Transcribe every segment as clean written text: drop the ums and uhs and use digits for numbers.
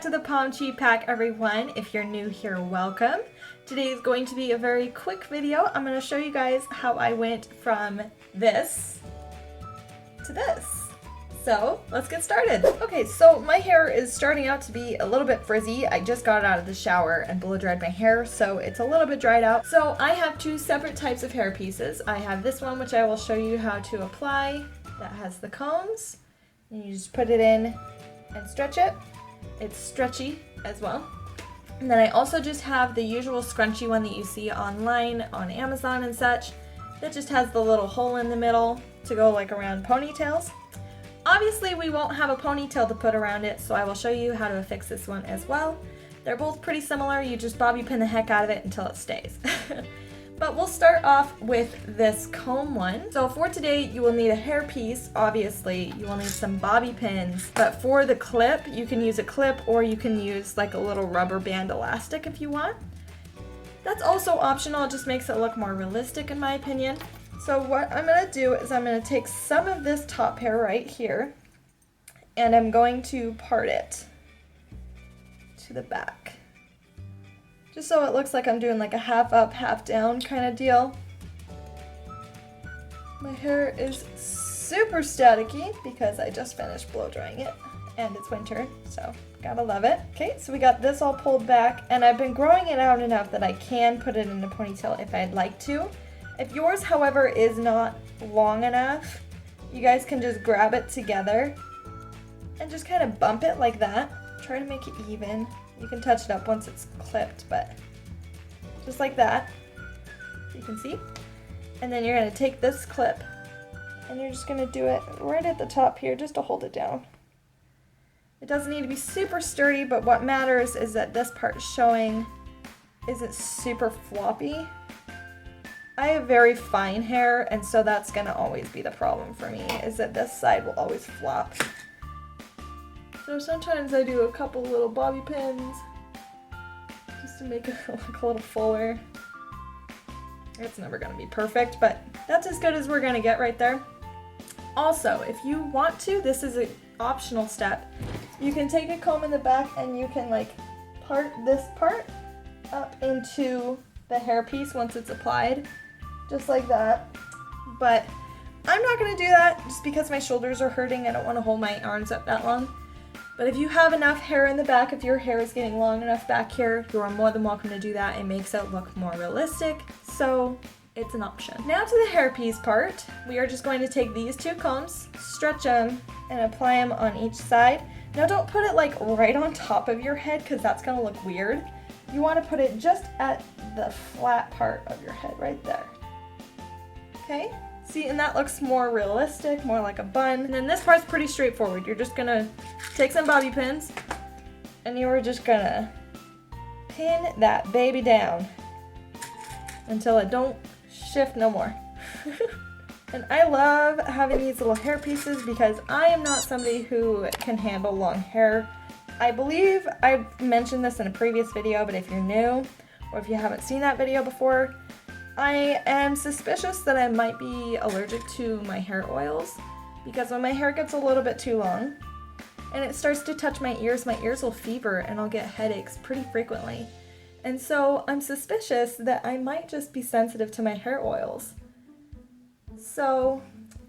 to the Pomchi Pack, everyone. If you're new here, welcome. Today is going to be a very quick video. I'm going to show you guys how I went from this to this. So let's get started. Okay, so my hair is starting out to be a little bit frizzy. I just got out of the shower and blow dried my hair, so it's a little bit dried out. So I have two separate types of hair pieces. I have this one, which I will show you how to apply, that has the combs. And you just put it in and stretch it. It's stretchy as well. And then I also just have the usual scrunchy one that you see online on Amazon and such, that just has the little hole in the middle to go like around ponytails. Obviously we won't have a ponytail to put around it, so I will show you how to affix this one as well. They're both pretty similar. You just bobby pin the heck out of it until it stays. But we'll start off with this comb one. So for today, you will need a hair piece. Obviously, you will need some bobby pins. But for the clip, you can use a clip or you can use like a little rubber band elastic if you want. That's also optional. It just makes it look more realistic in my opinion. So what I'm going to do is I'm going to take some of this top hair right here and I'm going to part it to the back. Just so it looks like I'm doing like a half up, half down kind of deal. My hair is super staticky because I just finished blow drying it and it's winter, so gotta love it. Okay, so we got this all pulled back and I've been growing it out enough that I can put it in a ponytail if I'd like to. If yours, however, is not long enough, you guys can just grab it together and just kind of bump it like that. Try to make it even. You can touch it up once it's clipped, but just like that, you can see. And then you're going to take this clip and you're just going to do it right at the top here just to hold it down. It doesn't need to be super sturdy, but what matters is that this part showing isn't super floppy. I have very fine hair, and so that's going to always be the problem for me, is that this side will always flop. So sometimes I do a couple little bobby pins just to make it look a little fuller. It's never going to be perfect, but that's as good as we're going to get right there. Also, if you want to, this is an optional step. You can take a comb in the back and you can like part this part up into the hair piece once it's applied, just like that. But I'm not going to do that just because my shoulders are hurting. I don't want to hold my arms up that long. But if you have enough hair in the back, if your hair is getting long enough back here, you are more than welcome to do that. It makes it look more realistic, so it's an option. Now to the hairpiece part, we are just going to take these two combs, stretch them, and apply them on each side. Now don't put it like right on top of your head because that's going to look weird. You want to put it just at the flat part of your head right there. Okay? See, and that looks more realistic, more like a bun. And then this part's pretty straightforward. You're just gonna take some bobby pins and you are just gonna pin that baby down until it don't shift no more. And I love having these little hair pieces because I am not somebody who can handle long hair. I believe I mentioned this in a previous video, but if you're new or if you haven't seen that video before, I am suspicious that I might be allergic to my hair oils because when my hair gets a little bit too long and it starts to touch my ears will fever and I'll get headaches pretty frequently. And so I'm suspicious that I might just be sensitive to my hair oils. So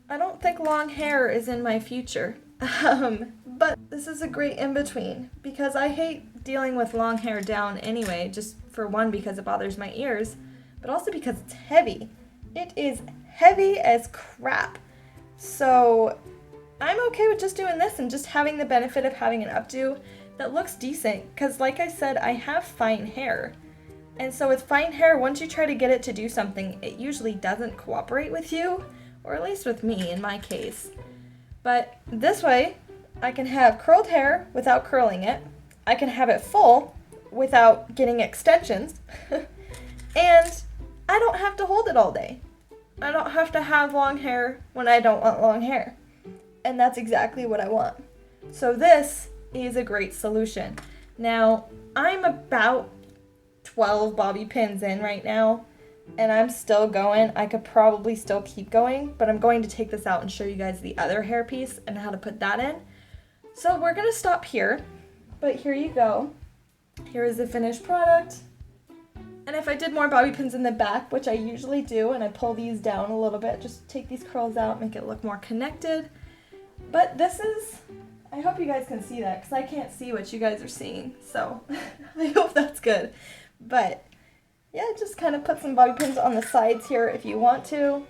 I don't think long hair is in my future. But this is a great in-between because I hate dealing with long hair down anyway, just for one because it bothers my ears, but also because it's heavy. It is heavy as crap. So I'm okay with just doing this and just having the benefit of having an updo that looks decent. Because like I said, I have fine hair. And so with fine hair, once you try to get it to do something, it usually doesn't cooperate with you. Or at least with me in my case. But this way, I can have curled hair without curling it. I can have it full without getting extensions. And I don't have to hold it all day. I don't have to have long hair when I don't want long hair. And that's exactly what I want. So this is a great solution. Now, I'm about 12 bobby pins in right now, and I'm still going. I could probably still keep going, but I'm going to take this out and show you guys the other hair piece and how to put that in. So we're going to stop here. But here you go. Here is the finished product. And if I did more bobby pins in the back, which I usually do, and I pull these down a little bit, just take these curls out, make it look more connected. But this is, I hope you guys can see that, because I can't see what you guys are seeing, so I hope that's good. But yeah, just kind of put some bobby pins on the sides here if you want to.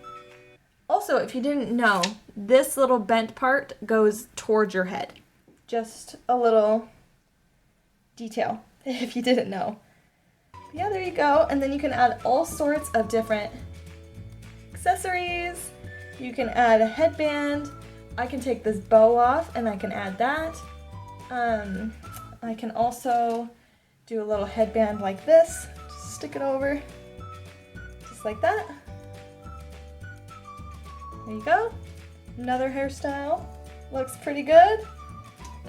Also, if you didn't know, this little bent part goes towards your head. Just a little detail, if you didn't know. Yeah, there you go. And then you can add all sorts of different accessories. You can add a headband. I can take this bow off and I can add that. I can also do a little headband like this. Just stick it over, just like that. There you go. Another hairstyle. Looks pretty good.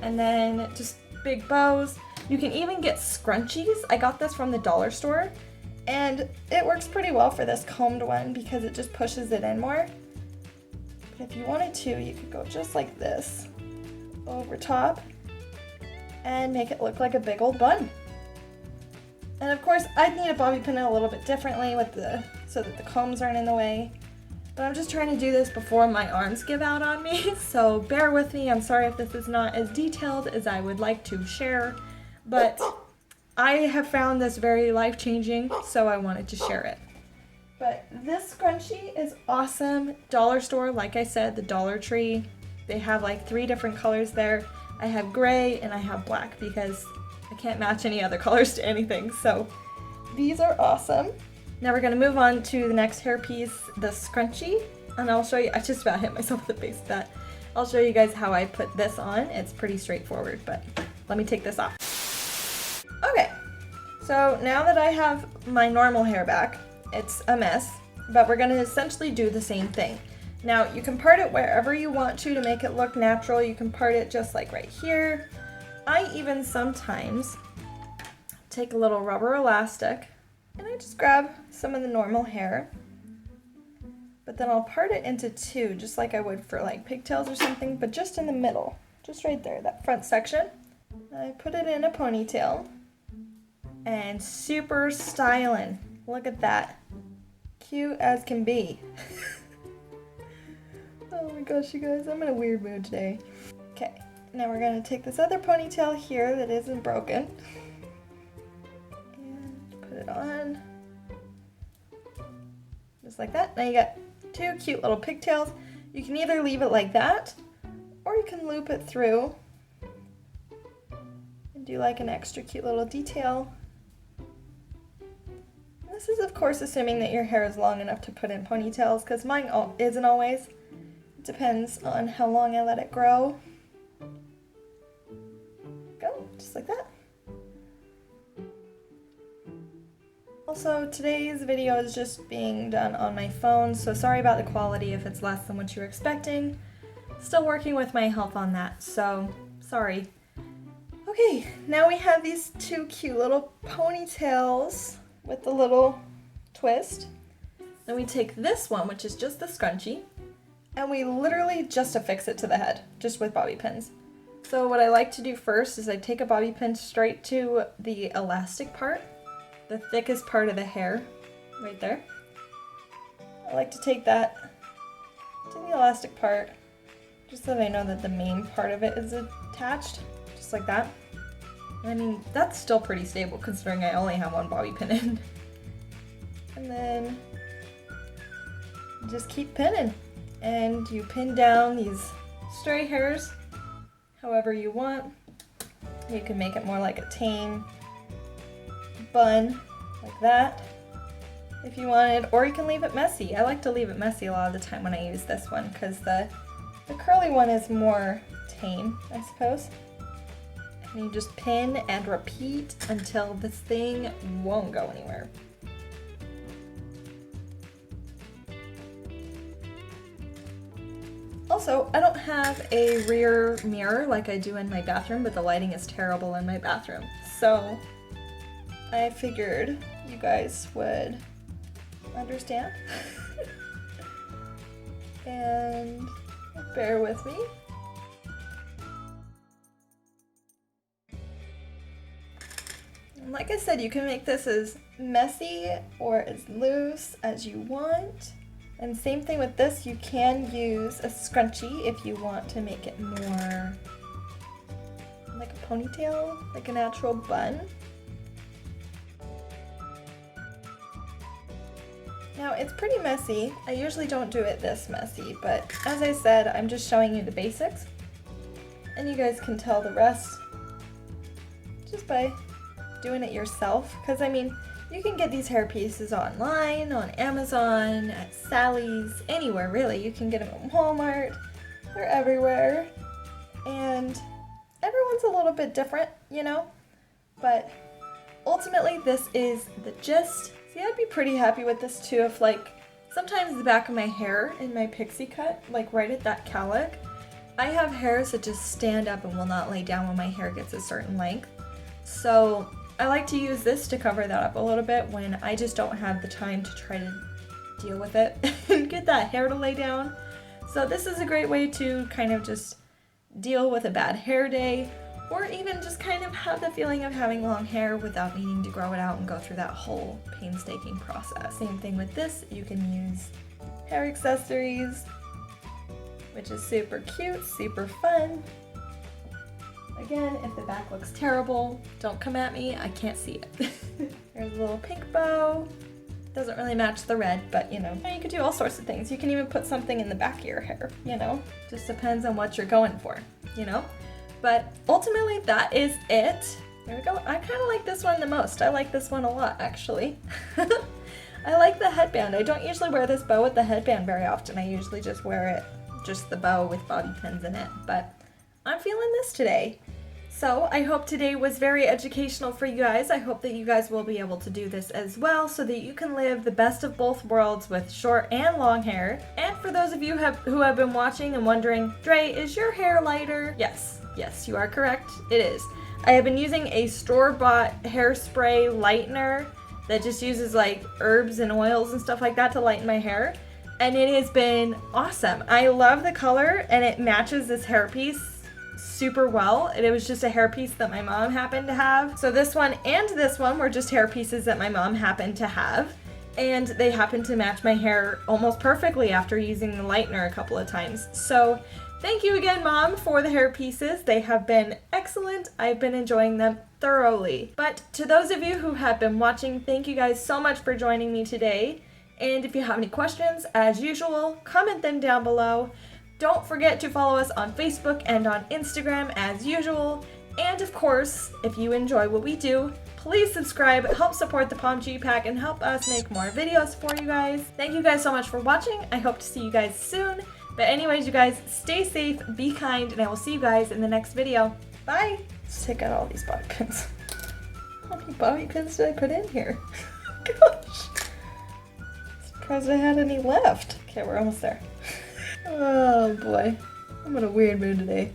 And then just big bows. You can even get scrunchies. I got this from the dollar store, and it works pretty well for this combed one because it just pushes it in more. But if you wanted to, you could go just like this over top and make it look like a big old bun. And of course, I'd need a bobby pin it a little bit differently with so that the combs aren't in the way. But I'm just trying to do this before my arms give out on me, so bear with me. I'm sorry if this is not as detailed as I would like to share. But I have found this very life-changing, so I wanted to share it. But this scrunchie is awesome. Dollar store, like I said, the Dollar Tree. They have like 3 different colors there. I have gray and I have black because I can't match any other colors to anything. So these are awesome. Now we're gonna move on to the next hairpiece, the scrunchie. And I'll show you, I just about hit myself with the base of that. I'll show you guys how I put this on. It's pretty straightforward, but let me take this off. Okay, so now that I have my normal hair back, it's a mess, but we're gonna essentially do the same thing. Now you can part it wherever you want to make it look natural. You can part it just like right here. I even sometimes take a little rubber elastic and I just grab some of the normal hair, but then I'll part it into 2, just like I would for like pigtails or something, but just in the middle, just right there, that front section. I put it in a ponytail. And super styling. Look at that. Cute as can be. Oh my gosh, you guys, I'm in a weird mood today. Okay, now we're gonna take this other ponytail here that isn't broken. And put it on. Just like that. Now you got 2 cute little pigtails. You can either leave it like that, or you can loop it through and do like an extra cute little detail. This is of course assuming that your hair is long enough to put in ponytails, because mine isn't always. It depends on how long I let it grow. Go, just like that. Also, today's video is just being done on my phone, so sorry about the quality if it's less than what you were expecting. Still working with my health on that, so sorry. Okay, now we have these 2 cute little ponytails with the little twist. Then we take this one, which is just the scrunchie, and we literally just affix it to the head, just with bobby pins. So what I like to do first is I take a bobby pin straight to the elastic part, the thickest part of the hair, right there. I like to take that to the elastic part, just so that I know that the main part of it is attached, just like that. I mean, that's still pretty stable considering I only have 1 bobby pin in. And then just keep pinning. And you pin down these stray hairs however you want. You can make it more like a tame bun, like that, if you wanted, or you can leave it messy. I like to leave it messy a lot of the time when I use this one because the curly one is more tame, I suppose. And you just pin and repeat until this thing won't go anywhere. Also, I don't have a rear mirror like I do in my bathroom, but the lighting is terrible in my bathroom. So I figured you guys would understand. And bear with me. And like I said, you can make this as messy or as loose as you want. And same thing with this, you can use a scrunchie if you want to make it more like a ponytail, like a natural bun. Now it's pretty messy. I usually don't do it this messy, but as I said, I'm just showing you the basics. And you guys can tell the rest just by doing it yourself. Because I mean, you can get these hair pieces online, on Amazon, at Sally's, anywhere really. You can get them at Walmart. They're everywhere. And everyone's a little bit different, you know? But ultimately, this is the gist. See, I'd be pretty happy with this too if, like, sometimes the back of my hair in my Pixie Cut, like right at that cowlick, I have hairs that just stand up and will not lay down when my hair gets a certain length. So I like to use this to cover that up a little bit when I just don't have the time to try to deal with it and get that hair to lay down. So this is a great way to kind of just deal with a bad hair day, or even just kind of have the feeling of having long hair without needing to grow it out and go through that whole painstaking process. Same thing with this, you can use hair accessories, which is super cute, super fun. Again, if the back looks terrible, don't come at me, I can't see it. There's a little pink bow. Doesn't really match the red, but you know, you could do all sorts of things. You can even put something in the back of your hair, you know? Just depends on what you're going for, you know? But ultimately, that is it. There we go. I kind of like this one the most. I like this one a lot, actually. I like the headband. I don't usually wear this bow with the headband very often. I usually just wear it, just the bow with bobby pins in it. But I'm feeling this today. So I hope today was very educational for you guys. I hope that you guys will be able to do this as well so that you can live the best of both worlds with short and long hair. And for those of you who have been watching and wondering, Dray, is your hair lighter? Yes, you are correct. It is. I have been using a store-bought hairspray lightener that just uses like herbs and oils and stuff like that to lighten my hair. And it has been awesome. I love the color and it matches this hairpiece super well. And it was just a hairpiece that my mom happened to have. So this one and this one were just hairpieces that my mom happened to have. And they happened to match my hair almost perfectly after using the lightener a couple of times. So thank you again, Mom, for the hair pieces. They have been excellent. I've been enjoying them thoroughly. But to those of you who have been watching, thank you guys so much for joining me today. And if you have any questions, as usual, comment them down below. Don't forget to follow us on Facebook and on Instagram as usual. And of course, if you enjoy what we do, please subscribe, help support the Pomchi Pack, and help us make more videos for you guys. Thank you guys so much for watching. I hope to see you guys soon. But anyways, you guys, stay safe, be kind, and I will see you guys in the next video. Bye! Let's take out all these bobby pins. How many bobby pins did I put in here? Gosh! Surprised I had any left. Okay, we're almost there. Oh boy. I'm in a weird mood today.